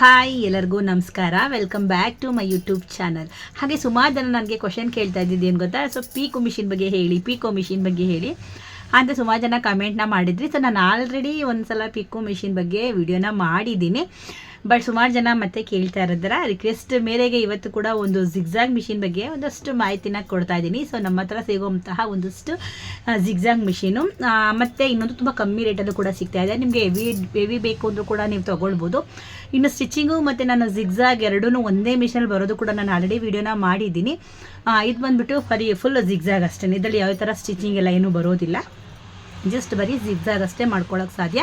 Hi ಎಲ್ಲರಿಗೂ ನಮಸ್ಕಾರ. Welcome back to my YouTube channel. ಹಾಗೆ ಸುಮಾರು ಜನ ನನಗೆ ಕ್ವಶನ್ ಕೇಳ್ತಾ ಇದ್ದಿದ್ದು ಏನು ಗೊತ್ತಾ, ಸೊ ಪೀಕೋ ಮಿಷಿನ್ ಬಗ್ಗೆ ಹೇಳಿ ಅಂತ ಸುಮಾರು ಜನ ಕಮೆಂಟ್ನ ಮಾಡಿದ್ರಿ. ಸೊ ನಾನು ಆಲ್ರೆಡಿ ಒಂದು ಸಲ ಪೀಕೋ ಮಿಷಿನ್ ಬಗ್ಗೆ ವಿಡಿಯೋನ ಮಾಡಿದ್ದೀನಿ. ಬಟ್ ಸುಮಾರು ಜನ ಮತ್ತೆ ಕೇಳ್ತಾ ಇರೋದರ ರಿಕ್ವೆಸ್ಟ್ ಮೇರೆಗೆ ಇವತ್ತು ಕೂಡ ಒಂದು ಜಿಗ್ಜಾಗ್ ಮಿಷಿನ್ ಬಗ್ಗೆ ಒಂದಷ್ಟು ಮಾಹಿತಿನ ಕೊಡ್ತಾ ಇದ್ದೀನಿ. ಸೊ ನಮ್ಮ ಹತ್ರ ಸಿಗುವಂತಹ ಒಂದಷ್ಟು ಜಿಗ್ಜಾಗ್ ಮಿಷಿನು ಮತ್ತು ಇನ್ನೊಂದು ತುಂಬ ಕಮ್ಮಿ ರೇಟಲ್ಲೂ ಕೂಡ ಸಿಗ್ತಾ ಇದೆ. ನಿಮಗೆ ಹೆವಿ ಬೇಕು ಅಂದರೂ ಕೂಡ ನೀವು ತೊಗೊಳ್ಬೋದು. ಇನ್ನು ಸ್ಟಿಚಿಂಗು ಮತ್ತು ನಾನು ಜಿಗ್ಜಾಗ್ ಎರಡೂ ಒಂದೇ ಮಿಷಿನಲ್ಲಿ ಬರೋದು ಕೂಡ ನಾನು ಆಲ್ರೆಡಿ ವಿಡಿಯೋನ ಮಾಡಿದ್ದೀನಿ. ಇದು ಬಂದುಬಿಟ್ಟು ಫುಲ್ ಜಿಗ್ಜಾಗ್ ಅಷ್ಟೇ. ಇದರಲ್ಲಿ ಯಾವ ಥರ ಸ್ಟಿಚಿಂಗ್ ಎಲ್ಲ ಏನೂ ಬರೋದಿಲ್ಲ, ಜಸ್ಟ್ ಬರೀ ಜಿಗ್ಜಾಗ್ ಅಷ್ಟೇ ಮಾಡ್ಕೊಳ್ಳೋಕೆ ಸಾಧ್ಯ.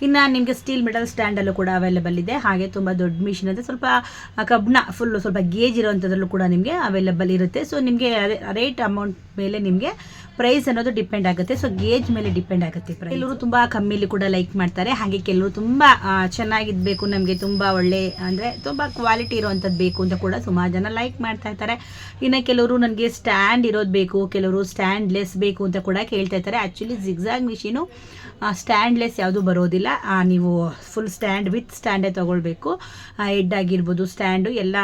ಇನ್ನು ನಿಮಗೆ ಸ್ಟೀಲ್ ಮೆಟಲ್ ಸ್ಟ್ಯಾಂಡಲ್ಲೂ ಕೂಡ ಅವೈಲೇಬಲ್ ಇದೆ. ಹಾಗೆ ತುಂಬ ದೊಡ್ಡ ಮಿಷಿನ್ ಅಂದರೆ ಸ್ವಲ್ಪ ಕಬ್ಬಿಣ ಫುಲ್ಲು ಸ್ವಲ್ಪ ಗೇಜ್ ಇರೋವಂಥದ್ರಲ್ಲೂ ಕೂಡ ನಿಮಗೆ ಅವೈಲೇಬಲ್ ಇರುತ್ತೆ. ಸೊ ನಿಮಗೆ ರೇಟ್ ಅಮೌಂಟ್ ಮೇಲೆ ನಿಮಗೆ ಪ್ರೈಸ್ ಅನ್ನೋದು ಡಿಪೆಂಡ್ ಆಗುತ್ತೆ. ಸೊ ಗೇಜ್ ಮೇಲೆ ಡಿಪೆಂಡ್ ಆಗುತ್ತೆ ಪ್ರೈಸ್. ಕೆಲವರು ತುಂಬ ಕಮ್ಮಿಲಿ ಕೂಡ ಲೈಕ್ ಮಾಡ್ತಾರೆ. ಹಾಗೆ ಕೆಲವರು ತುಂಬ ಚೆನ್ನಾಗಿದ್ಬೇಕು, ನಮಗೆ ತುಂಬ ಒಳ್ಳೆ ಅಂದರೆ ತುಂಬ ಕ್ವಾಲಿಟಿ ಇರೋವಂಥದ್ದು ಬೇಕು ಅಂತ ಕೂಡ ಸುಮಾರು ಜನ ಲೈಕ್ ಮಾಡ್ತಾ ಇರ್ತಾರೆ. ಇನ್ನು ಕೆಲವರು ನನಗೆ ಸ್ಟ್ಯಾಂಡ್ ಇರೋದು ಬೇಕು, ಕೆಲವರು ಸ್ಟ್ಯಾಂಡ್ಲೆಸ್ ಬೇಕು ಅಂತ ಕೂಡ ಕೇಳ್ತಾ ಇರ್ತಾರೆ. ಆ್ಯಕ್ಚುಲಿ ಜಿಗ್ಜಾಗ್ ಮಿಷಿನು ಸ್ಟ್ಯಾಂಡ್ಲೆಸ್ ಯಾವುದೂ ಬರೋದಿಲ್ಲ. ನೀವು ಫುಲ್ ಸ್ಟ್ಯಾಂಡ್ ವಿತ್ ಸ್ಟ್ಯಾಂಡೇ ತೊಗೊಳ್ಬೇಕು. ಹೆಡ್ ಆಗಿರ್ಬೋದು, ಸ್ಟ್ಯಾಂಡು ಎಲ್ಲ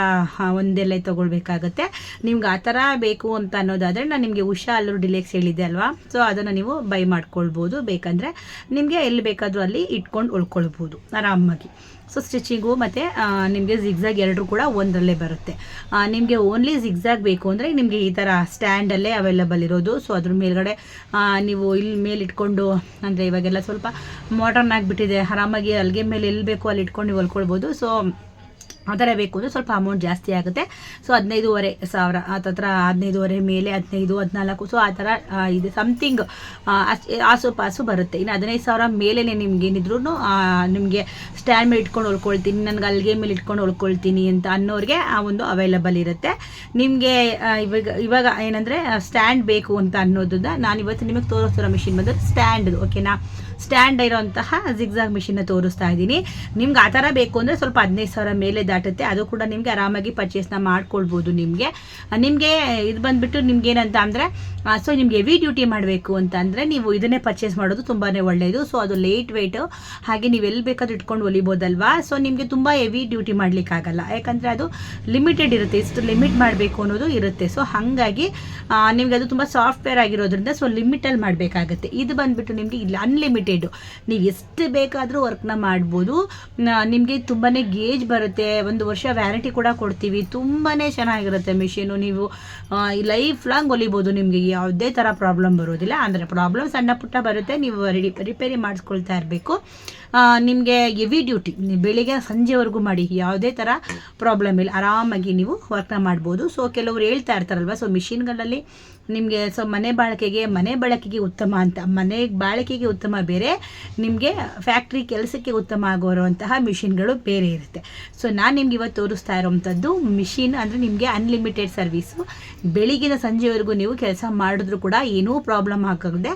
ಒಂದೆಲ್ಲ ತೊಗೊಳ್ಬೇಕಾಗತ್ತೆ. ನಿಮ್ಗೆ ಆ ಥರ ಬೇಕು ಅಂತ ಅನ್ನೋದಾದರೆ ನಾನು ನಿಮಗೆ ಉಷಾ ಅಲ್ಲೂರು ಡಿಲೆಕ್ಸ್ ಹೇಳಿದ್ದೆ ಅಲ್ವಾ, ಸೊ ಅದನ್ನು ನೀವು ಬೈ ಮಾಡ್ಕೊಳ್ಬೋದು. ಬೇಕಂದರೆ ನಿಮಗೆ ಎಲ್ಲಿ ಬೇಕಾದರೂ ಅಲ್ಲಿ ಇಟ್ಕೊಂಡು ಉಳ್ಕೊಳ್ಬೋದು ಆರಾಮಾಗಿ. ಸೊ ಸ್ಟಿಚಿಂಗು ಮತ್ತು ನಿಮಗೆ ಜಿಗ್ಜಾಗ್ ಎರಡೂ ಕೂಡ ಒಂದರಲ್ಲೇ ಬರುತ್ತೆ. ನಿಮಗೆ ಓನ್ಲಿ ಜಿಗ್ಜಾಗ್ ಬೇಕು ಅಂದರೆ ನಿಮಗೆ ಈ ಥರ ಸ್ಟ್ಯಾಂಡಲ್ಲೇ ಅವೈಲೇಬಲ್ ಇರೋದು. ಸೊ ಅದ್ರ ಮೇಲ್ಗಡೆ ನೀವು ಇಲ್ಲಿ ಮೇಲೆ ಇಟ್ಕೊಂಡು, ಅಂದರೆ ಇವಾಗೆಲ್ಲ ಸ್ವಲ್ಪ ಮಾಡರ್ನ್ ಆಗಿಬಿಟ್ಟಿದೆ, ಆರಾಮಾಗಿ ಅಲ್ಲಿಗೆ ಮೇಲೆ ಎಲ್ಲಿ ಬೇಕೋ ಅಲ್ಲಿ ಇಟ್ಕೊಂಡು ನೀವು ಹೊಲ್ಕೊಳ್ಬೋದು. ಸೊ ಆ ಥರ ಬೇಕು ಅಂದರೆ ಸ್ವಲ್ಪ ಅಮೌಂಟ್ ಜಾಸ್ತಿ ಆಗುತ್ತೆ. ಸೊ 15,500 ಹತ್ರ 15,500 ಮೇಲೆ 15, 14, ಸೊ ಆ ಥರ ಇದೆ ಸಮಥಿಂಗ್ ಆಸು ಬರುತ್ತೆ. ಇನ್ನು 15,000 ಮೇಲೇ ನಿಮ್ಗೆ ಏನಿದ್ರು ನಿಮಗೆ ಸ್ಟ್ಯಾಂಡ್ ಮೇಲೆ ಇಟ್ಕೊಂಡು ಹೊಲ್ಕೊಳ್ತೀನಿ, ನನಗೆ ಅಲ್ಲಿಗೆ ಮೇಲೆ ಇಟ್ಕೊಂಡು ಹೊಲ್ಕೊಳ್ತೀನಿ ಅಂತ ಅನ್ನೋರಿಗೆ ಆ ಒಂದು ಅವೈಲಬಲ್ ಇರುತ್ತೆ. ನಿಮಗೆ ಇವಾಗ ಏನಂದರೆ ಸ್ಟ್ಯಾಂಡ್ ಬೇಕು ಅಂತ ಅನ್ನೋದನ್ನ ನಾನು ಇವತ್ತು ನಿಮಗೆ ತೋರಿಸ್ತಿರೋ ಮಿಷಿನ್ ಬಂದು ಸ್ಟ್ಯಾಂಡ್, ಓಕೆನಾ, ಸ್ಟ್ಯಾಂಡ್ ಇರೋಂತಹ ಜಿಗ್ಜಾಗ್ ಮಿಷಿನ್ನ ತೋರಿಸ್ತಾ ಇದ್ದೀನಿ. ನಿಮ್ಗೆ ಆ ಥರ ಬೇಕು ಅಂದರೆ ಸ್ವಲ್ಪ 15,000 ಮೇಲೆ ದಾಟುತ್ತೆ. ಅದು ಕೂಡ ನಿಮಗೆ ಆರಾಮಾಗಿ ಪರ್ಚೇಸ್ನ ಮಾಡ್ಕೊಳ್ಬೋದು. ನಿಮಗೆ ಇದು ಬಂದುಬಿಟ್ಟು ನಿಮ್ಗೆ ಏನಂತ ಅಂದರೆ, ಸೊ ನಿಮ್ಗೆ ಹೆವಿ ಡ್ಯೂಟಿ ಮಾಡಬೇಕು ಅಂತ ಅಂದರೆ ನೀವು ಇದನ್ನೇ ಪರ್ಚೇಸ್ ಮಾಡೋದು ತುಂಬಾ ಒಳ್ಳೆಯದು. ಸೊ ಅದು ಲೇಟ್ ವೆಯ್ಟು, ಹಾಗೆ ನೀವು ಎಲ್ಲಿ ಬೇಕಾದ್ರೂ ಇಟ್ಕೊಂಡು ಹೊಲಿಬೋದಲ್ವಾ. ಸೊ ನಿಮಗೆ ತುಂಬ ಹೆವಿ ಡ್ಯೂಟಿ ಮಾಡಲಿಕ್ಕಾಗಲ್ಲ, ಯಾಕಂದರೆ ಅದು ಲಿಮಿಟೆಡ್ ಇರುತ್ತೆ, ಇಷ್ಟು ಲಿಮಿಟ್ ಮಾಡಬೇಕು ಅನ್ನೋದು ಇರುತ್ತೆ. ಸೊ ಹಾಗಾಗಿ ನಿಮಗೆ ಅದು ತುಂಬ ಸಾಫ್ಟ್ವೇರ್ ಆಗಿರೋದ್ರಿಂದ ಸೊ ಲಿಮಿಟಲ್ಲಿ ಮಾಡಬೇಕಾಗತ್ತೆ. ಇದು ಬಂದುಬಿಟ್ಟು ನಿಮಗೆ ಇಲ್ಲ ಅನ್ಲಿಮಿಟೆಡ್, ನೀವು ಎಷ್ಟು ಬೇಕಾದರೂ ವರ್ಕ್ನ ಮಾಡ್ಬೋದು. ನಿಮಗೆ ತುಂಬಾ ಗೇಜ್ ಬರುತ್ತೆ, 1 ವರ್ಷ ವ್ಯಾರಂಟಿ ಕೂಡ ಕೊಡ್ತೀವಿ. ತುಂಬಾ ಚೆನ್ನಾಗಿರುತ್ತೆ ಮಿಷಿನು. ನೀವು ಲೈಫ್ ಲಾಂಗ್ ಹೊಲಿಬೋದು, ನಿಮಗೆ ಯಾವುದೇ ಥರ ಪ್ರಾಬ್ಲಮ್ ಬರೋದಿಲ್ಲ. ಅಂದರೆ ಪ್ರಾಬ್ಲಮ್ ಸಣ್ಣ ಪುಟ್ಟ ಬರುತ್ತೆ, ನೀವು ರಿಪೇರಿ ಮಾಡಿಸ್ಕೊಳ್ತಾ ಇರಬೇಕು. ನಿಮಗೆ ಹೆವಿ ಡ್ಯೂಟಿ ಬೆಳಿಗ್ಗೆ ಸಂಜೆವರೆಗೂ ಮಾಡಿ, ಯಾವುದೇ ಥರ ಪ್ರಾಬ್ಲಮ್ ಇಲ್ಲ, ಆರಾಮಾಗಿ ನೀವು ವರ್ಕ್ನ ಮಾಡ್ಬೋದು. ಸೊ ಕೆಲವರು ಹೇಳ್ತಾ ಇರ್ತಾರಲ್ವ, ಸೊ ಮಿಷಿನ್ಗಳಲ್ಲಿ ನಿಮಗೆ ಸೊ ಮನೆ ಬಳಕೆಗೆ ಉತ್ತಮ ಅಂತ, ಮನೆ ಬಾಳಿಕೆಗೆ ಉತ್ತಮ ಬೇರೆ, ನಿಮಗೆ ಫ್ಯಾಕ್ಟ್ರಿ ಕೆಲಸಕ್ಕೆ ಉತ್ತಮ ಆಗೋರುವಂತಹ ಮಿಷಿನ್ಗಳು ಬೇರೆ ಇರುತ್ತೆ. ಸೊ ನಾನು ನಿಮ್ಗೆ ಇವತ್ತು ತೋರಿಸ್ತಾ ಇರೋವಂಥದ್ದು ಮಿಷಿನ್ ಅಂದರೆ ನಿಮಗೆ ಅನ್ಲಿಮಿಟೆಡ್ ಸರ್ವೀಸು. ಬೆಳಿಗ್ಗಿನ ಸಂಜೆವರೆಗೂ ನೀವು ಕೆಲಸ ಮಾಡಿದ್ರು ಕೂಡ ಏನೂ ಪ್ರಾಬ್ಲಮ್ ಆಗದೆ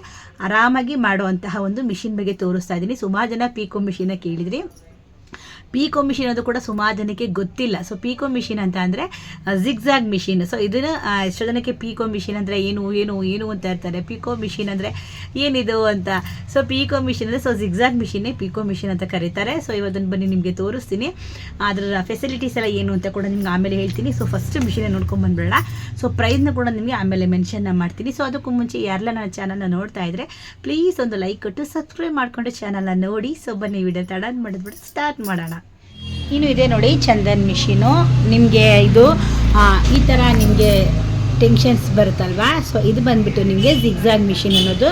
ಆರಾಮಾಗಿ ಮಾಡುವಂತಹ ಒಂದು ಮಿಷಿನ್ ಬಗ್ಗೆ ತೋರಿಸ್ತಾ ಇದ್ದೀನಿ. ಸುಮಾರು ಜನ ಪೀಕೋ ಮಿಷಿನ ಕೇಳಿದ್ರಿ. ಪೀಕೋ ಮಿಷಿನ್ ಅದು ಕೂಡ ಸುಮಾರು ಜನಕ್ಕೆ ಗೊತ್ತಿಲ್ಲ. ಸೊ ಪೀಕೋ ಮಿಷಿನ್ ಅಂತ ಅಂದರೆ ಜಿಗ್ಜಾಗ್ ಮಿಷಿನ್. ಸೊ ಇದನ್ನು ಎಷ್ಟೋ ಜನಕ್ಕೆ ಪೀಕೋ ಮಿಷಿನ್ ಅಂದರೆ ಏನು ಅಂತ ಇರ್ತಾರೆ, ಪೀಕೋ ಮಿಷಿನ್ ಅಂದರೆ ಏನಿದು ಅಂತ. ಸೊ ಪೀಕೋ ಮಿಷಿನ್ ಅಂದರೆ ಸೊ ಜಿಗ್ಜಾಗ್ ಮಿಷಿನ್ನೇ ಪೀಕೋ ಮಿಷಿನ್ ಅಂತ ಕರೀತಾರೆ. ಸೊ ಇವತ್ತನ್ನು ಬನ್ನಿ ನಿಮಗೆ ತೋರಿಸ್ತೀನಿ, ಅದರ ಫೆಸಿಲಿಟೀಸ್ ಎಲ್ಲ ಏನು ಅಂತ ಕೂಡ ನಿಮ್ಗೆ ಆಮೇಲೆ ಹೇಳ್ತೀನಿ. ಸೊ ಫಸ್ಟ್ ಮಿಷಿನ್ ನೋಡ್ಕೊಂಡ್ಬಂದ್ಬಿಡೋಣ. ಸೊ ಪ್ರೈಸ್ನ ಕೂಡ ನಿಮಗೆ ಆಮೇಲೆ ಮೆನ್ಷನ್ನ ಮಾಡ್ತೀನಿ. ಸೊ ಅದಕ್ಕೂ ಮುಂಚೆ ಯಾರೆಲ್ಲ ನನ್ನ ಚಾನಲ್ನ ನೋಡ್ತಾ ಇದ್ದರೆ ಪ್ಲೀಸ್ ಒಂದು ಲೈಕ್ ಕೊಟ್ಟು ಸಬ್ಸ್ಕ್ರೈಬ್ ಮಾಡಿಕೊಂಡು ಚಾನಲ್ನ ನೋಡಿ. ಸೊ ಬನ್ನಿ ವಿಡಿಯೋ ತಡ ಮಾಡಿದ್ಬಿಟ್ಟು ಸ್ಟಾರ್ಟ್ ಮಾಡೋಣ. ಇನ್ನು ಇದೆ ನೋಡಿ ಚಂದನ್ ಮಿಷಿನು. ನಿಮಗೆ ಇದು ಈ ಥರ ನಿಮಗೆ ಟೆನ್ಷನ್ಸ್ ಬರುತ್ತಲ್ವಾ, ಸೊ ಇದು ಬಂದುಬಿಟ್ಟು ನಿಮಗೆ ಜಿಗ್ಜಾಗ್ ಮಿಷಿನ್ ಅನ್ನೋದು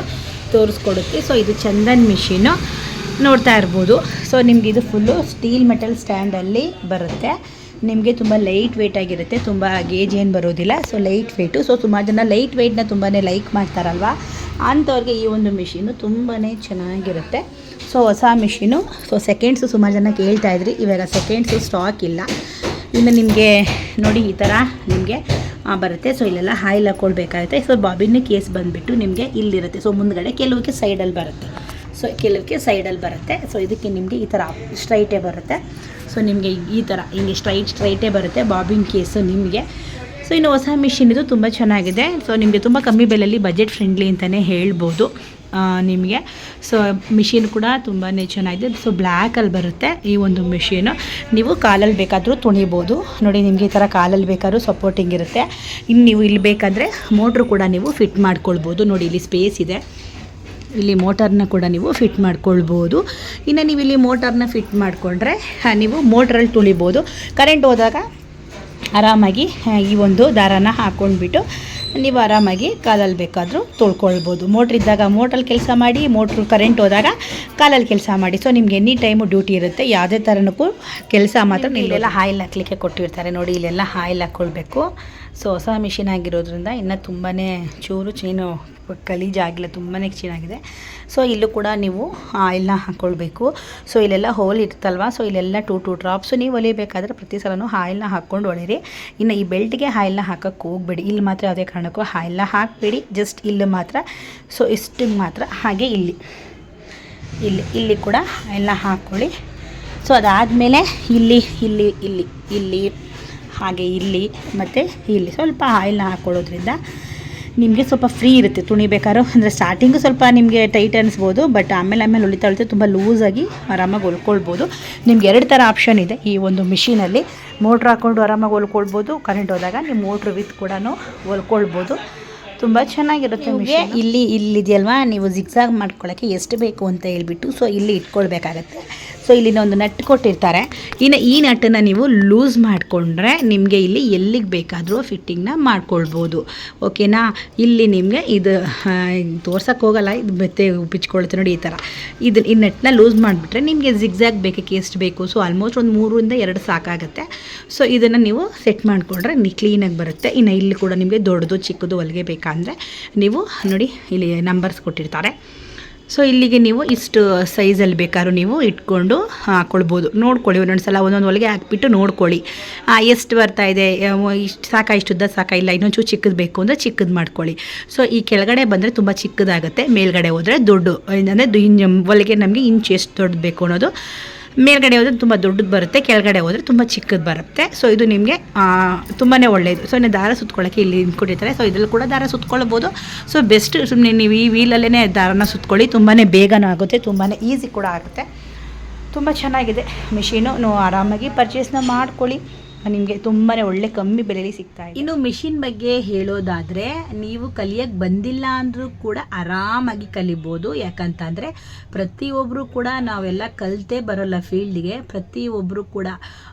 ತೋರಿಸ್ಕೊಡುತ್ತೆ. ಸೊ ಇದು ಚಂದನ್ ಮಿಷಿನು ನೋಡ್ತಾ ಇರ್ಬೋದು. ಸೊ ನಿಮಗೆ ಇದು ಫುಲ್ಲು ಸ್ಟೀಲ್ ಮೆಟಲ್ ಸ್ಟ್ಯಾಂಡಲ್ಲಿ ಬರುತ್ತೆ. ನಿಮಗೆ ತುಂಬ ಲೈಟ್ ವೆಯ್ಟ್ ಆಗಿರುತ್ತೆ, ತುಂಬ ಗೇಜ್ ಏನು ಬರೋದಿಲ್ಲ. So light weight. ಸೊ ಸುಮಾರು ಜನ ಲೈಟ್ ವೆಯ್ಟ್ನ ತುಂಬಾ ಲೈಕ್ ಮಾಡ್ತಾರಲ್ವ, ಅಂಥವ್ರಿಗೆ ಈ ಒಂದು ಮಿಷಿನು ತುಂಬಾ ಚೆನ್ನಾಗಿರುತ್ತೆ. ಸೊ ಹೊಸ ಮಿಷಿನು. ಸೊ ಸೆಕೆಂಡ್ಸು ಸುಮಾರು ಜನ ಕೇಳ್ತಾ ಇದ್ರಿ, ಇವಾಗ ಸೆಕೆಂಡ್ಸು ಸ್ಟಾಕ್ ಇಲ್ಲ. ಇನ್ನು ನಿಮಗೆ ನೋಡಿ ಈ ಥರ ನಿಮಗೆ ಬರುತ್ತೆ. ಸೊ ಇಲ್ಲೆಲ್ಲ ಆಯಿಲ್ ಹಾಕ್ಕೊಳ್ಬೇಕಾಗುತ್ತೆ. ಸೊ ಬಾಬಿನ ಕೇಸ್ ಬಂದುಬಿಟ್ಟು ನಿಮಗೆ ಇಲ್ಲಿರುತ್ತೆ. ಸೊ ಮುಂದ್ಗಡೆ ಕೆಲವಕ್ಕೆ ಸೈಡಲ್ಲಿ ಬರುತ್ತೆ. ಸೊ ಇದಕ್ಕೆ ನಿಮಗೆ ಈ ಥರ ಸ್ಟ್ರೈಟೇ ಬರುತ್ತೆ. ಸೊ ನಿಮಗೆ ಈ ಥರ ಹಿಂಗೆ ಸ್ಟ್ರೈಟೇ ಬರುತ್ತೆ ಬಾಬಿನ್ ಕೇಸು ನಿಮಗೆ. ಸೊ ಇನ್ನು ಹೊಸ ಮಿಷಿನ್ ಇದು ತುಂಬ ಚೆನ್ನಾಗಿದೆ. ಸೊ ನಿಮಗೆ ತುಂಬ ಕಮ್ಮಿ ಬೆಲೆಯಲ್ಲಿ ಬಜೆಟ್ ಫ್ರೆಂಡ್ಲಿ ಅಂತಲೇ ಹೇಳ್ಬೋದು. ನಿಮಗೆ. ಸೊ ಮಿಷಿನ್ ಕೂಡ ತುಂಬಾ ಚೆನ್ನಾಗಿದೆ. ಸೊ ಬ್ಲ್ಯಾಕಲ್ಲಿ ಬರುತ್ತೆ ಈ ಒಂದು ಮಿಷಿನು. ನೀವು ಕಾಲಲ್ಲಿ ಬೇಕಾದರೂ ತುಣಿಬೋದು ನೋಡಿ. ನಿಮಗೆ ಈ ಥರ ಕಾಲಲ್ಲಿ ಬೇಕಾದ್ರೂ ಸಪೋರ್ಟಿಂಗ್ ಇರುತ್ತೆ. ಇನ್ನು ನೀವು ಇಲ್ಲಿ ಬೇಕಾದರೆ ಮೋಟ್ರು ಕೂಡ ನೀವು ಫಿಟ್ ಮಾಡ್ಕೊಳ್ಬೋದು ನೋಡಿ. ಇಲ್ಲಿ ಸ್ಪೇಸ್ ಇದೆ, ಇಲ್ಲಿ ಮೋಟರ್ನ ಕೂಡ ನೀವು ಫಿಟ್ ಮಾಡ್ಕೊಳ್ಬೋದು. ಇನ್ನು ನೀವು ಇಲ್ಲಿ ಮೋಟರ್ನ ಫಿಟ್ ಮಾಡಿಕೊಂಡ್ರೆ ನೀವು ಮೋಟ್ರಲ್ಲಿ ತುಳಿಬೋದು. ಕರೆಂಟ್ ಹೋದಾಗ ಆರಾಮಾಗಿ ಈ ಒಂದು ದಾರಾನ ಹಾಕ್ಕೊಂಡ್ಬಿಟ್ಟು ನೀವು ಆರಾಮಾಗಿ ಕಾಲಲ್ಲಿ ಬೇಕಾದರೂ ತೊಳ್ಕೊಳ್ಬೋದು. ಮೋಟ್ರ್ ಇದ್ದಾಗ ಮೋಟ್ರಲ್ಲಿ ಕೆಲಸ ಮಾಡಿ, ಮೋಟ್ರು ಕರೆಂಟ್ ಹೋದಾಗ ಕಾಲಲ್ಲಿ ಕೆಲಸ ಮಾಡಿ. ಸೊ ನಿಮ್ಗೆ ಎನಿ ಟೈಮು ಡ್ಯೂಟಿ ಇರುತ್ತೆ. ಯಾವುದೇ ಥರನಕ್ಕೂ ಕೆಲಸ ಮಾತ್ರ. ಇಲ್ಲೆಲ್ಲ ಆಯಿಲ್ ಹಾಕ್ಲಿಕ್ಕೆ ಕೊಟ್ಟಿರ್ತಾರೆ ನೋಡಿ. ಇಲ್ಲೆಲ್ಲ ಆಯಿಲ್ ಹಾಕ್ಕೊಳ್ಬೇಕು. ಸೊ ಹೊಸ ಮಿಷಿನ್ ಆಗಿರೋದ್ರಿಂದ ಇನ್ನು ತುಂಬಾ ಚೇನು ಗಲೀಜಾಗಿಲ್ಲ, ತುಂಬಾ ಚೆನ್ನಾಗಿದೆ. ಸೊ ಇಲ್ಲೂ ಕೂಡ ನೀವು ಆಯಿಲ್ನ ಹಾಕ್ಕೊಳ್ಬೇಕು. ಸೊ ಇಲ್ಲೆಲ್ಲ ಹೋಲ್ ಇರ್ತಲ್ವ, ಸೊ ಇಲ್ಲೆಲ್ಲ 2 ಡ್ರಾಪ್ಸು ನೀವು ಹೊಲಿಬೇಕಾದ್ರೆ ಪ್ರತಿ ಸಲನೂ ಆಯಿಲ್ನ ಹಾಕ್ಕೊಂಡು ಹೊಳೀರಿ. ಇನ್ನು ಈ ಬೆಲ್ಟ್ಗೆ ಆಯಿಲ್ನ ಹಾಕೋಕ್ಕೆ ಹೋಗ್ಬೇಡಿ. ಇಲ್ಲಿ ಮಾತ್ರ ಯಾವುದೇ ಕಾರಣಕ್ಕೂ ಆಯಿಲ್ನ ಹಾಕಬೇಡಿ, ಜಸ್ಟ್ ಇಲ್ಲಿ ಮಾತ್ರ. ಸೊ ಇಷ್ಟಿಗೆ ಮಾತ್ರ. ಹಾಗೆ ಇಲ್ಲಿ ಕೂಡ ಆಯಿಲ್ನ ಹಾಕ್ಕೊಳ್ಳಿ. ಸೊ ಅದಾದಮೇಲೆ ಇಲ್ಲಿ ಹಾಗೆ ಇಲ್ಲಿ ಮತ್ತು ಇಲ್ಲಿ ಸ್ವಲ್ಪ ಆಯಿಲ್ನ ಹಾಕ್ಕೊಳ್ಳೋದ್ರಿಂದ ನಿಮಗೆ ಸ್ವಲ್ಪ ಫ್ರೀ ಇರುತ್ತೆ ತುಣಿಬೇಕಾದ್ರೂ. ಅಂದರೆ ಸ್ಟಾರ್ಟಿಂಗು ಸ್ವಲ್ಪ ನಿಮಗೆ ಟೈಟ್ ಅನ್ನಿಸ್ಬೋದು, ಬಟ್ ಆಮೇಲೆ ಹೊಲಿತಾ ತುಂಬ ಲೂಸಾಗಿ ಆರಾಮಾಗಿ ಹೊಲ್ಕೊಳ್ಬೋದು. ನಿಮ್ಗೆ 2 ಥರ ಆಪ್ಷನ್ ಇದೆ ಈ ಒಂದು ಮಿಷಿನಲ್ಲಿ. ಮೋಟ್ರ್ ಹಾಕ್ಕೊಂಡು ಆರಾಮಾಗಿ ಹೊಲ್ಕೊಳ್ಬೋದು, ಕರೆಂಟ್ ಹೋದಾಗ ನೀವು ಮೋಟ್ರ್ ವಿತ್ ಕೂಡ ಹೊಲ್ಕೊಳ್ಬೋದು. ತುಂಬ ಚೆನ್ನಾಗಿರುತ್ತೆ ಮಿಷಿನ್. ಇಲ್ಲಿದೆಯಲ್ವಾ, ನೀವು ಜಿಗ್ಸಾಗ್ ಮಾಡ್ಕೊಳ್ಳೋಕ್ಕೆ ಎಷ್ಟು ಬೇಕು ಅಂತ ಹೇಳ್ಬಿಟ್ಟು ಸೊ ಇಲ್ಲಿ ಇಟ್ಕೊಳ್ಬೇಕಾಗತ್ತೆ. ಸೊ ಇಲ್ಲಿನ ಒಂದು ನಟ್ ಕೊಟ್ಟಿರ್ತಾರೆ. ಇನ್ನು ಈ ನಟ್ಟನ್ನು ನೀವು ಲೂಸ್ ಮಾಡಿಕೊಂಡ್ರೆ ನಿಮಗೆ ಇಲ್ಲಿ ಎಲ್ಲಿಗೆ ಬೇಕಾದರೂ ಫಿಟ್ಟಿಂಗ್ನ ಮಾಡ್ಕೊಳ್ಬೋದು. ಓಕೆನಾ. ಇಲ್ಲಿ ನಿಮಗೆ ಇದು ತೋರ್ಸೋಕ್ಕೆ ಹೋಗಲ್ಲ, ಇದು ಬೆತ್ತೆ ಉಪ್ಪಿಚ್ಕೊಳುತ್ತೆ ನೋಡಿ ಈ ಥರ. ಈ ನಟ್ಟನ್ನ ಲೂಸ್ ಮಾಡಿಬಿಟ್ರೆ ನಿಮಗೆ ಜಿಗ್ಸಾಗ್ ಬೇಕಕ್ಕೆ ಎಷ್ಟು ಬೇಕು. ಸೊ ಆಲ್ಮೋಸ್ಟ್ ಒಂದು 3-2 ಸಾಕಾಗುತ್ತೆ. ಸೊ ಇದನ್ನು ನೀವು ಸೆಟ್ ಮಾಡಿಕೊಂಡ್ರೆ ಕ್ಲೀನಾಗಿ ಬರುತ್ತೆ. ಇನ್ನು ಇಲ್ಲಿ ಕೂಡ ನಿಮಗೆ ದೊಡ್ಡದು ಚಿಕ್ಕದು ಹೊಲಿಗೆ ಬೇಕಂದರೆ ನೀವು ನೋಡಿ ಇಲ್ಲಿ ನಂಬರ್ಸ್ ಕೊಟ್ಟಿರ್ತಾರೆ. ಸೊ ಇಲ್ಲಿಗೆ ನೀವು ಇಷ್ಟು ಸೈಜಲ್ಲಿ ಬೇಕಾದ್ರೂ ನೀವು ಇಟ್ಕೊಂಡು ಹಾಕ್ಕೊಳ್ಬೋದು. ನೋಡ್ಕೊಳ್ಳಿ, ಒಂದೊಂದು ಹೊಲಿಗೆ ಹಾಕ್ಬಿಟ್ಟು ನೋಡ್ಕೊಳ್ಳಿ ಎಷ್ಟು ಬರ್ತಾಯಿದೆ, ಇಷ್ಟು ಸಾಕಾ, ಇಷ್ಟು ಉದ್ದ ಸಾಕಾ, ಇಲ್ಲ ಇನ್ನೊಂಚೂರು ಚಿಕ್ಕದು ಬೇಕು ಅಂದರೆ ಚಿಕ್ಕದು ಮಾಡ್ಕೊಳ್ಳಿ. ಸೊ ಈ ಕೆಳಗಡೆ ಬಂದರೆ ತುಂಬ ಚಿಕ್ಕದಾಗುತ್ತೆ, ಮೇಲ್ಗಡೆ ಹೋದರೆ ದೊಡ್ಡ, ಅಂದರೆ ಹೊಲಿಗೆ ನಮಗೆ ಇಂಚು ಎಷ್ಟು ದೊಡ್ಡದು ಬೇಕು ಅನ್ನೋದು. ಮೇಲ್ಗಡೆ ಹೋದರೆ ತುಂಬ ದೊಡ್ಡದು ಬರುತ್ತೆ, ಕೆಳಗಡೆ ಹೋದರೆ ತುಂಬ ಚಿಕ್ಕದು ಬರುತ್ತೆ. ಸೊ ಇದು ನಿಮಗೆ ತುಂಬಾ ಒಳ್ಳೆಯದು. ಸೊ ಇನ್ನು ದಾರ ಸುತ್ಕೊಳ್ಳೋಕ್ಕೆ ಇಲ್ಲಿ ಕೊಟ್ಟಿರ್ತಾರೆ. ಸೊ ಇದರಲ್ಲಿ ಕೂಡ ದಾರ ಸುತ್ಕೊಳ್ಬೋದು. ಸೊ ಬೆಸ್ಟ್ ಸುಮ್ಮನೆ ನೀವು ಈ ವೀಲಲ್ಲೇ ದಾರನ ಸುತ್ಕೊಳ್ಳಿ, ತುಂಬಾ ಬೇಗನೂ ಆಗುತ್ತೆ, ತುಂಬಾ ಈಸಿ ಕೂಡ ಆಗುತ್ತೆ. ತುಂಬ ಚೆನ್ನಾಗಿದೆ ಮಿಷಿನು. ನೀವು ಆರಾಮಾಗಿ ಪರ್ಚೇಸ್ನ ಮಾಡ್ಕೊಳ್ಳಿ, ನಿಮಗೆ ತುಂಬಾ ಒಳ್ಳೆ ಕಮ್ಮಿ ಬೆಲೆಯಲ್ಲಿ ಸಿಗ್ತಾ ಇದೆ. ಇನ್ನು ಮಿಷಿನ್ ಬಗ್ಗೆ ಹೇಳೋದಾದರೆ, ನೀವು ಕಲಿಯೋಕ್ಕೆ ಬಂದಿಲ್ಲ ಅಂದರೂ ಕೂಡ ಆರಾಮಾಗಿ ಕಲಿಬೋದು. ಯಾಕಂತಂದರೆ ಪ್ರತಿಯೊಬ್ಬರು ಕೂಡ ನಾವೆಲ್ಲ ಕಲಿತೇ ಬರೋಲ್ಲ ಫೀಲ್ಡ್ಗೆ. ಪ್ರತಿಯೊಬ್ಬರು ಕೂಡ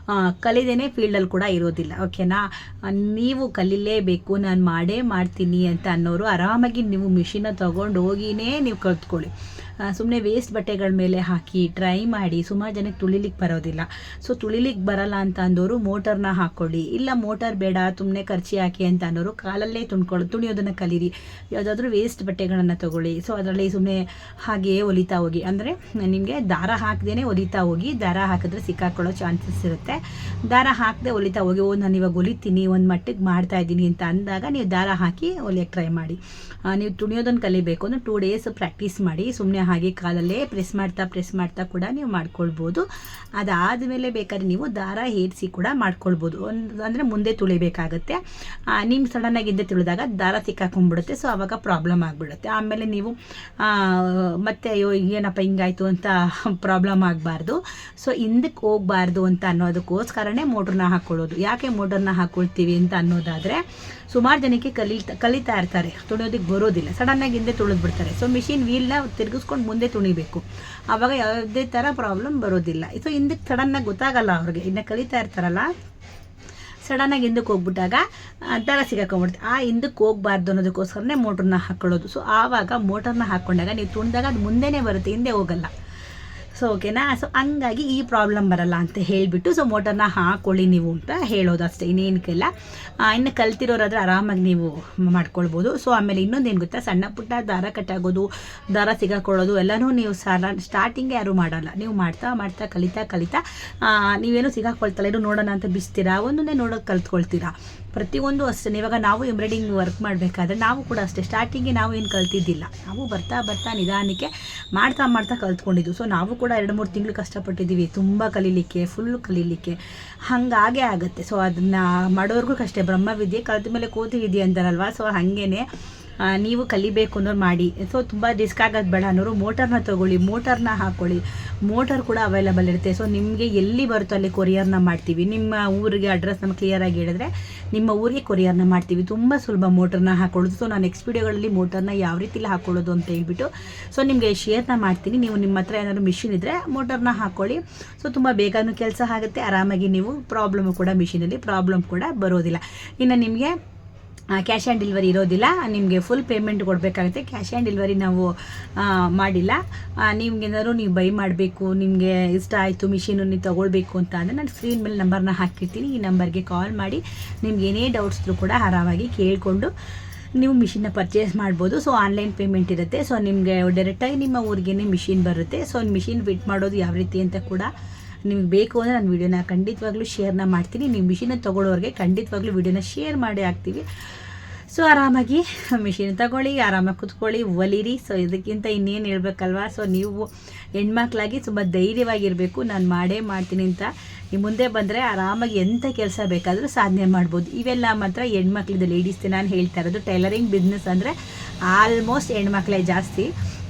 ಕಲಿದೇನೆ ಫೀಲ್ಡಲ್ಲಿ ಕೂಡ ಇರೋದಿಲ್ಲ. ಓಕೆನಾ. ನೀವು ಕಲಿಲೇಬೇಕು, ನಾನು ಮಾಡ್ತೀನಿ ಅಂತ ಅನ್ನೋರು ಆರಾಮಾಗಿ ನೀವು ಮಿಷಿನ ತೊಗೊಂಡು ಹೋಗಿನೇ ನೀವು ಕಲ್ತ್ಕೊಳ್ಳಿ. ಸುಮ್ಮನೆ ವೇಸ್ಟ್ ಬಟ್ಟೆಗಳ ಮೇಲೆ ಹಾಕಿ ಟ್ರೈ ಮಾಡಿ. ಸುಮಾರು ಜನಕ್ಕೆ ತುಳಿಲಿಕ್ಕೆ ಬರೋದಿಲ್ಲ. ಸೊ ತುಳಿಲಿಕ್ಕೆ ಬರಲ್ಲ ಅಂತ ಅಂದವರು ಮೋಟರ್ನ ಹಾಕ್ಕೊಳ್ಳಿ. ಇಲ್ಲ ಮೋಟರ್ ಬೇಡ ಸುಮ್ಮನೆ ಖರ್ಚಿ ಹಾಕಿ ಅಂತ ಅನ್ನೋರು ಕಾಲಲ್ಲೇ ತುಣಿಯೋದನ್ನು ಕಲೀರಿ. ಯಾವುದಾದ್ರೂ ವೇಸ್ಟ್ ಬಟ್ಟೆಗಳನ್ನು ತೊಗೊಳ್ಳಿ. ಸೊ ಅದರಲ್ಲಿ ಸುಮ್ಮನೆ ಹಾಗೆಯೇ ಹೊಲಿತಾ ಹೋಗಿ, ಅಂದರೆ ನಿಮಗೆ ದಾರ ಹಾಕದೇ ಹೊಲಿತಾ ಹೋಗಿ. ದಾರ ಹಾಕಿದ್ರೆ ಸಿಕ್ಕಾಕೊಳ್ಳೋ ಚಾನ್ಸಸ್ ಇರುತ್ತೆ. ದಾರ ಹಾಕದೆ ಹೊಲಿತಾ ಹೋಗಿ, ನಾನು ಇವಾಗ ಹೊಲಿತೀನಿ, ಒಂದು ಮಟ್ಟಿಗೆ ಮಾಡ್ತಾಯಿದ್ದೀನಿ ಅಂತ ಅಂದಾಗ ನೀವು ದಾರ ಹಾಕಿ ಹೊಲಿಯೋಕ್ಕೆ ಟ್ರೈ ಮಾಡಿ. ನೀವು ತುಣಿಯೋದನ್ನು ಕಲಿಬೇಕು ಅಂದರೆ 2 ಡೇಸ್ ಪ್ರಾಕ್ಟೀಸ್ ಮಾಡಿ. ಸುಮ್ಮನೆ ಹಾಗೆ ಕಾಲಲ್ಲೇ ಪ್ರೆಸ್ ಮಾಡ್ತಾ ಕೂಡ ನೀವು ಮಾಡ್ಕೊಳ್ಬೋದು. ಅದಾದಮೇಲೆ ಬೇಕಾದ್ರೆ ನೀವು ದಾರ ಏರಿಸಿ ಕೂಡ ಮಾಡ್ಕೊಳ್ಬೋದು. ಅಂದರೆ ಮುಂದೆ ತುಳಿಬೇಕಾಗತ್ತೆ. ನಿಮ್ಮ ಸಡನ್ನಾಗಿ ಹಿಂದೆ ತುಳಿದಾಗ ದಾರ ಸಿಕ್ಕಾಕೊಂಡ್ಬಿಡುತ್ತೆ. ಸೊ ಆವಾಗ ಪ್ರಾಬ್ಲಮ್ ಆಗಿಬಿಡುತ್ತೆ. ಆಮೇಲೆ ನೀವು ಮತ್ತೆ ಅಯ್ಯೋ ಏನಪ್ಪ ಹಿಂಗಾಯ್ತು ಅಂತ ಪ್ರಾಬ್ಲಮ್ ಆಗಬಾರ್ದು. ಸೊ ಹಿಂದಕ್ಕೆ ಹೋಗಬಾರ್ದು ಅಂತ ಅನ್ನೋದಕ್ಕೋಸ್ಕರನೇ ಮೋಟ್ರನ್ನ ಹಾಕ್ಕೊಳ್ಳೋದು. ಯಾಕೆ ಮೋಟರ್ನ ಹಾಕ್ಕೊಳ್ತೀವಿ ಅಂತ ಅನ್ನೋದಾದರೆ, ಸುಮಾರು ಜನಕ್ಕೆ ಕಲಿತಾ ಇರ್ತಾರೆ, ತುಳಿಯೋದಕ್ಕೆ ಬರೋದಿಲ್ಲ, ಸಡನ್ನಾಗಿ ಹಿಂದೆ ತುಳಿದ್ಬಿಡ್ತಾರೆ. ಸೊ ಮಿಷಿನ್ ವೀಲ್ನ ತಿರುಗಿಸ್ಕೊಂಡು ಮುಂದೆ ತುಣಿಬೇಕು. ಆವಾಗ ಯಾವುದೇ ಥರ ಪ್ರಾಬ್ಲಮ್ ಬರೋದಿಲ್ಲ. ಸೊ ಹಿಂದಕ್ಕೆ ಸಡನ್ನಾಗಿ ಗೊತ್ತಾಗಲ್ಲ ಅವ್ರಿಗೆ. ಇನ್ನು ಕಲಿತಾ ಇರ್ತಾರಲ್ಲ, ಸಡನ್ನಾಗಿ ಹಿಂದಕ್ಕೆ ಹೋಗ್ಬಿಟ್ಟಾಗ ದಾರ ಸಿಗಾಕೊಂಡ್ಬಿಡುತ್ತೆ. ಹಿಂದಕ್ಕೆ ಹೋಗಬಾರ್ದು ಅನ್ನೋದಕ್ಕೋಸ್ಕರನೇ ಮೋಟ್ರನ್ನ ಹಾಕ್ಕೊಳ್ಳೋದು. ಸೊ ಆವಾಗ ಮೋಟರ್ನ ಹಾಕ್ಕೊಂಡಾಗ ನೀವು ತುಣಿದಾಗ ಅದು ಮುಂದೆನೇ ಬರುತ್ತೆ, ಹಿಂದೆ ಹೋಗಲ್ಲ. ಸೊ ಓಕೆನಾ. ಸೊ ಹಂಗಾಗಿ ಈ ಪ್ರಾಬ್ಲಮ್ ಬರಲ್ಲ ಅಂತ ಹೇಳಿಬಿಟ್ಟು ಸೊ ಮೋಟರ್ನ ಹಾಕ್ಕೊಳ್ಳಿ ನೀವು ಅಂತ ಹೇಳೋದು ಅಷ್ಟೇ, ಇನ್ನೇನಕ್ಕೆಲ್ಲ. ಇನ್ನು ಕಲ್ತಿರೋರಾದರೆ ಆರಾಮಾಗಿ ನೀವು ಮಾಡ್ಕೊಳ್ಬೋದು. ಸೊ ಆಮೇಲೆ ಇನ್ನೊಂದೇನು ಗೊತ್ತಾ, ಸಣ್ಣ ಪುಟ್ಟ ದಾರ ಕಟ್ಟಾಗೋದು, ದಾರ ಸಿಗಾಕೊಳ್ಳೋದು ಎಲ್ಲನೂ ನೀವು ಸ್ಟಾರ್ಟಿಂಗೇ ಯಾರೂ ಮಾಡಲ್ಲ. ನೀವು ಮಾಡ್ತಾ ಕಲಿತಾ ನೀವೇನು ಸಿಗಾಕೊಳ್ತಲ್ಲ, ಏನು ನೋಡೋಣ ಅಂತ ಬಿಸ್ತೀರಾ, ಒಂದೊಂದೇ ನೋಡೋಕೆ ಕಲ್ತ್ಕೊಳ್ತೀರಾ. ಪ್ರತಿಯೊಂದು ಅಷ್ಟೇ. ಇವಾಗ ನಾವು ಎಂಬ್ರಾಯ್ಡಿಂಗ್ ವರ್ಕ್ ಮಾಡಬೇಕಾದ್ರೆ ನಾವು ಕೂಡ ಅಷ್ಟೇ, ಸ್ಟಾರ್ಟಿಂಗ್ಗೆ ನಾವು ಏನು ಕಲ್ತಿದ್ದಿಲ್ಲ. ನಾವು ಬರ್ತಾ ನಿಧಾನಕ್ಕೆ ಮಾಡ್ತಾ ಕಲ್ತ್ಕೊಂಡಿದ್ದು. ಸೊ ನಾವು ಕೂಡ 2-3 ತಿಂಗಳು ಕಷ್ಟಪಟ್ಟಿದ್ದೀವಿ ತುಂಬ ಕಲೀಲಿಕ್ಕೆ, ಫುಲ್ ಕಲೀಲಿಕ್ಕೆ. ಹಾಗೆ ಆಗುತ್ತೆ. ಸೊ ಅದನ್ನು ಮಾಡೋರ್ಗೂ ಅಷ್ಟೇ, ಬ್ರಹ್ಮವಿದ್ಯೆ ಕಲಿತ ಮೇಲೆ ಕೋತಿ ವಿದ್ಯೆ ಅಂತಾರಲ್ವ. ಸೊ ಹಾಗೇ ನೀವು ಕಲಿಬೇಕು ಅನ್ನೋರು ಮಾಡಿ. ಸೊ ತುಂಬ ರಿಸ್ಕ್ ಆಗೋದು ಬೇಡ ಅನ್ನೋರು ಮೋಟರ್ನ ತೊಗೊಳ್ಳಿ, ಮೋಟರ್ನ ಹಾಕ್ಕೊಳ್ಳಿ. ಮೋಟರ್ ಕೂಡ ಅವೈಲಬಲ್ ಇರುತ್ತೆ. ಸೊ ನಿಮಗೆ ಎಲ್ಲಿ ಬರುತ್ತೋ ಅಲ್ಲಿ ಕೊರಿಯರ್ನ ಮಾಡ್ತೀವಿ. ನಿಮ್ಮ ಊರಿಗೆ ಅಡ್ರೆಸ್ ನಮ್ಮ ಕ್ಲಿಯರಾಗಿ ಹೇಳಿದ್ರೆ ನಿಮ್ಮ ಊರಿಗೆ ಕೊರಿಯರ್ನ ಮಾಡ್ತೀವಿ. ತುಂಬ ಸುಲಭ ಮೋಟರ್ನ ಹಾಕೊಳ್ಳೋದು. ಸೊ ನಾನು ನೆಕ್ಸ್ಟ್ ವೀಡಿಯೋಗಳಲ್ಲಿ ಮೋಟರ್ನ ಯಾವ ರೀತಿಲಿ ಹಾಕ್ಕೊಳ್ಳೋದು ಅಂತ ಹೇಳ್ಬಿಟ್ಟು ಸೊ ನಿಮಗೆ ಶೇರ್ನ ಮಾಡ್ತೀನಿ. ನೀವು ನಿಮ್ಮ ಹತ್ರ ಏನಾದರೂ ಮಿಷಿನ್ ಇದ್ದರೆ ಮೋಟರ್ನ ಹಾಕ್ಕೊಳ್ಳಿ. ಸೊ ತುಂಬ ಬೇಗನೂ ಕೆಲಸ ಆಗುತ್ತೆ, ಆರಾಮಾಗಿ ನೀವು ಪ್ರಾಬ್ಲಮ್ ಕೂಡ ಮಿಷಿನಲ್ಲಿ ಪ್ರಾಬ್ಲಮ್ ಕೂಡ ಬರೋದಿಲ್ಲ. ಇನ್ನು ನಿಮಗೆ ಕ್ಯಾಶ್ ಆ್ಯಂಡ್ ಡೆಲಿವರಿ ಇರೋದಿಲ್ಲ, ನಿಮಗೆ ಫುಲ್ ಪೇಮೆಂಟ್ ಕೊಡಬೇಕಾಗುತ್ತೆ. ಕ್ಯಾಶ್ ಆ್ಯಂಡ್ ಡೆಲಿವರಿ ನಾವು ಮಾಡಿಲ್ಲ. ನಿಮ್ಗೇನಾದ್ರು ನೀವು ಬೈ ಮಾಡಬೇಕು, ನಿಮಗೆ ಇಷ್ಟ ಆಯಿತು ಮಿಷಿನು ನೀವು ತೊಗೊಳ್ಬೇಕು ಅಂತ ಅಂದರೆ ನಾನು ಸ್ಕ್ರೀನ್ ಮೇಲೆ ನಂಬರ್ನ ಹಾಕಿರ್ತೀನಿ. ಈ ನಂಬರ್ಗೆ ಕಾಲ್ ಮಾಡಿ ನಿಮ್ಗೆ ಏನೇ ಡೌಟ್ಸ್ ಇದ್ರೂ ಕೂಡ ಆರಾಮಾಗಿ ಕೇಳಿಕೊಂಡು ನೀವು ಮಿಷಿನ್ನ ಪರ್ಚೇಸ್ ಮಾಡ್ಬೋದು. ಸೊ ಆನ್ಲೈನ್ ಪೇಮೆಂಟ್ ಇರುತ್ತೆ. ಸೊ ನಿಮಗೆ ಡೈರೆಕ್ಟಾಗಿ ನಿಮ್ಮ ಊರಿಗೇ ಮಿಷಿನ್ ಬರುತ್ತೆ. ಸೊ ಮಿಷಿನ್ ಫಿಟ್ ಮಾಡೋದು ಯಾವ ರೀತಿ ಅಂತ ಕೂಡ ನಿಮ್ಗೆ ಬೇಕು ಅಂದರೆ ನಾನು ವೀಡಿಯೋನ ಖಂಡಿತವಾಗ್ಲೂ ಶೇರ್ನ ಮಾಡ್ತೀನಿ. ನೀವು ಮಿಷಿನ ತೊಗೊಳ್ಳೋರಿಗೆ ಖಂಡಿತವಾಗ್ಲೂ ವೀಡಿಯೋನ ಶೇರ್ ಮಾಡಿ ಹಾಕ್ತೀವಿ. ಸೊ ಆರಾಮಾಗಿ ಮಿಷಿನ್ ತಗೊಳ್ಳಿ, ಆರಾಮಾಗಿ ಕುತ್ಕೊಳ್ಳಿ, ಹೊಲಿರಿ. ಸೊ ಇದಕ್ಕಿಂತ ಇನ್ನೇನು ಹೇಳ್ಬೇಕಲ್ವಾ. ಸೊ ನೀವು ಹೆಣ್ಮಕ್ಳಾಗಿ ತುಂಬ ಧೈರ್ಯವಾಗಿರಬೇಕು. ನಾನು ಮಾಡೇ ಮಾಡ್ತೀನಿ ಅಂತ ನೀವು ಮುಂದೆ ಬಂದರೆ ಆರಾಮಾಗಿ ಎಂಥ ಕೆಲಸ ಬೇಕಾದರೂ ಸಾಧನೆ ಮಾಡ್ಬೋದು. ಇವೆಲ್ಲ ಮಾತ್ರ ಹೆಣ್ಮಕ್ಳಿದ್ದು, ಲೇಡೀಸ್ದು ನಾನು ಹೇಳ್ತಾ ಇರೋದು. ಟೈಲರಿಂಗ್ ಬಿಸ್ನೆಸ್ ಅಂದರೆ ಆಲ್ಮೋಸ್ಟ್ ಹೆಣ್ಮಕ್ಳೇ ಜಾಸ್ತಿ.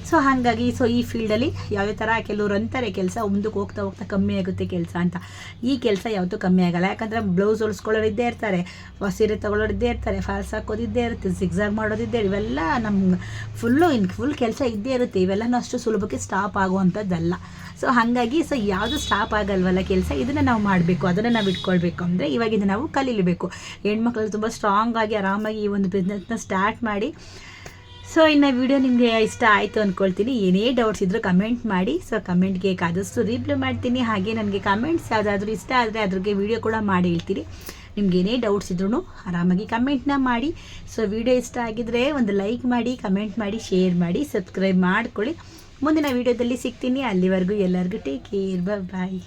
ಸೊ ಹಾಗಾಗಿ ಸೊ ಈ ಫೀಲ್ಡಲ್ಲಿ ಯಾವುದೇ ಥರ ಕೆಲವರು ಅಂತಾರೆ ಕೆಲಸ ಮುಂದಕ್ಕೆ ಹೋಗ್ತಾ ಹೋಗ್ತಾ ಕಮ್ಮಿ ಆಗುತ್ತೆ ಕೆಲಸ ಅಂತ. ಈ ಕೆಲಸ ಯಾವತ್ತೂ ಕಮ್ಮಿ ಆಗೋಲ್ಲ. ಯಾಕಂದರೆ ಬ್ಲೌಸ್ ಹೊಲಿಸ್ಕೊಳ್ಳೋರು ಇದ್ದೇ ಇರ್ತಾರೆ, ಸೀರೆ ತೊಗೊಳ್ಳೋರು ಇದ್ದೇ ಇರ್ತಾರೆ, ಫಾಲ್ಸ್ ಹಾಕೋದಿದ್ದೇ ಇರುತ್ತೆ, ಜಿಗ್ಜಾಗ್ ಮಾಡೋದಿದ್ದೇ, ಇವೆಲ್ಲ ನಮ್ಮ ಫುಲ್ ಕೆಲಸ ಇದ್ದೇ ಇರುತ್ತೆ. ಇವೆಲ್ಲನೂ ಅಷ್ಟು ಸುಲಭಕ್ಕೆ ಸ್ಟಾಪ್ ಆಗುವಂಥದ್ದಲ್ಲ. ಸೊ ಹಾಗಾಗಿ ಸೊ ಯಾವುದು ಸ್ಟಾಪ್ ಆಗಲ್ವಲ್ಲ ಕೆಲಸ, ಇದನ್ನು ನಾವು ಮಾಡಬೇಕು, ಅದನ್ನು ನಾವು ಇಟ್ಕೊಳ್ಬೇಕು ಅಂದರೆ ಇವಾಗಿಂದ ನಾವು ಕಲೀಲೇಬೇಕು. ಹೆಣ್ಮಕ್ಳು ತುಂಬ ಸ್ಟ್ರಾಂಗ್ ಆಗಿ ಆರಾಮಾಗಿ ಈ ಒಂದು ಬಿಸ್ನೆಸ್ನ ಸ್ಟಾರ್ಟ್ ಮಾಡಿ. ಸೊ ಇನ್ನು ವಿಡಿಯೋ ನಿಮಗೆ ಇಷ್ಟ ಆಯಿತು ಅಂದ್ಕೊಳ್ತೀನಿ. ಏನೇ ಡೌಟ್ಸ್ ಇದ್ದರೂ ಕಮೆಂಟ್ ಮಾಡಿ. ಸೊ ಕಮೆಂಟ್ಗೆ ಕಾದಷ್ಟು ರಿಪ್ಲೈ ಮಾಡ್ತೀನಿ. ಹಾಗೆ ನನಗೆ ಕಮೆಂಟ್ಸ್ ಯಾವುದಾದ್ರೂ ಇಷ್ಟ ಆದರೆ ಅದ್ರಿಗೆ ವಿಡಿಯೋ ಕೂಡ ಮಾಡಿ ಹೇಳ್ತೀನಿ. ನಿಮ್ಗೆ ಏನೇ ಡೌಟ್ಸ್ ಇದ್ರೂ ಆರಾಮಾಗಿ ಕಮೆಂಟ್ನ ಮಾಡಿ. ಸೊ ವಿಡಿಯೋ ಇಷ್ಟ ಆಗಿದ್ದರೆ ಒಂದು ಲೈಕ್ ಮಾಡಿ, ಕಮೆಂಟ್ ಮಾಡಿ, ಶೇರ್ ಮಾಡಿ, ಸಬ್ಸ್ಕ್ರೈಬ್ ಮಾಡ್ಕೊಳ್ಳಿ. ಮುಂದಿನ ವಿಡಿಯೋದಲ್ಲಿ ಸಿಗ್ತೀನಿ. ಅಲ್ಲಿವರೆಗೂ ಎಲ್ಲರಿಗೂ ಟೇಕ್ ಕೇರ್, ಬಾಯ್.